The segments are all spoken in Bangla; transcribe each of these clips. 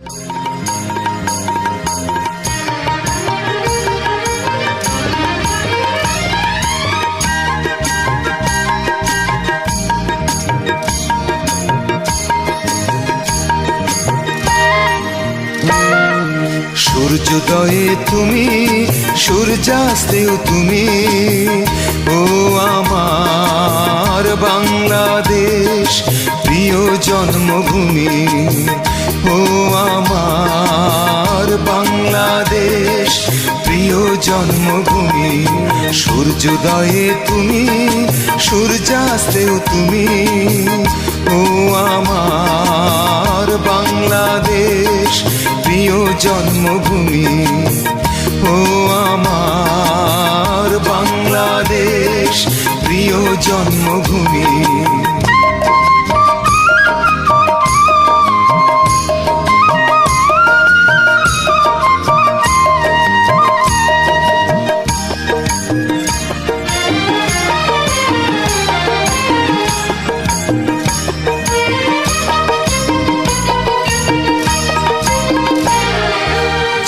সূর্যোদয়ে তুমি, সূর্যাস্তেও তুমি, ও আমার বাংলাদেশ প্রিয় জন্মভূমি। ও আমার বাংলাদেশ প্রিয় জন্মভূমি। সূর্যোদয়ে তুমি, সূর্যাস্তেও তুমি, ও আমার বাংলাদেশ প্রিয় জন্মভূমি। ও আমার বাংলাদেশ প্রিয় জন্মভূমি।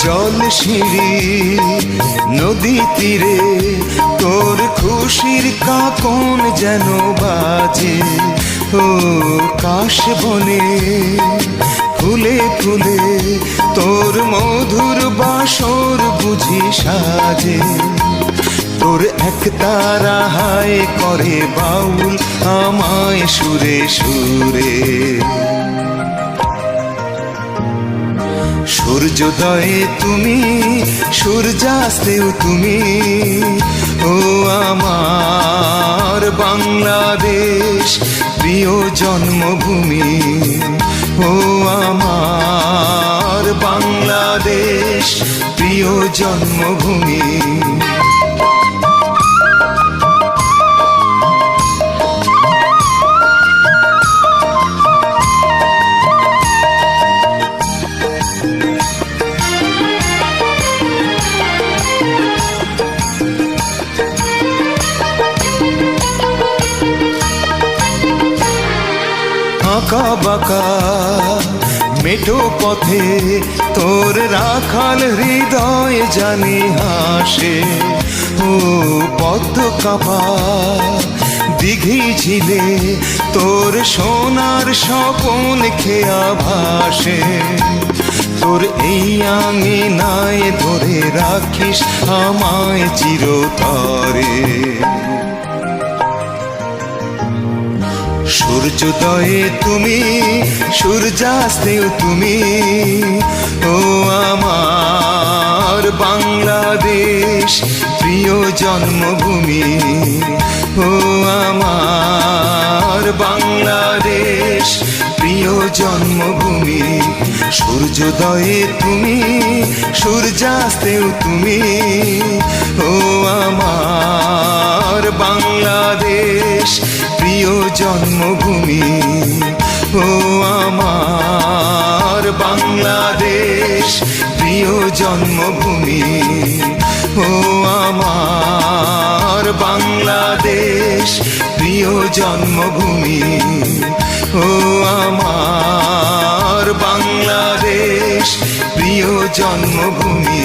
জল সিঁড়ি নদী তীরে তোর খুশির কাকন যেন বাজে। ও কাশ বনে ফুলে ফুলে তোর মধুর বাসর বুঝি সাজে। তোর এক তারা হায় করে বাউল আমায় সুরে সুরে। সূর্যোদয়ে তুমি, সূর্যাস্তেও তুমি, ও আমার বাংলাদেশ প্রিয় জন্মভূমি। ও আমার বাংলাদেশ প্রিয় জন্মভূমি। আঁকা বাঁকা মেঠো পথে তোর রাখাল হৃদয় জানি হাসে। ও পদ্ম কাপা দিঘি ঝিলে তোর সোনার স্বপন খেয়া ভাসে। তোর এই আঙিনায় ধরে রাখিস আমায় চিরতরে। সূর্যোদয়ে তুমি, সূর্যাস্তেও তুমি, ও আমার বাংলাদেশ প্রিয় জন্মভূমি। ও আমার বাংলাদেশ প্রিয় জন্মভূমি। সূর্যোদয়ে তুমি, সূর্যাস্তেও তুমি, ও আমার বাংলাদেশ প্রিয় জন্মভূমি। ও আমার বাংলাদেশ প্রিয় জন্মভূমি। ও আমার বাংলাদেশ প্রিয় জন্মভূমি। ও আমার বাংলাদেশ প্রিয় জন্মভূমি।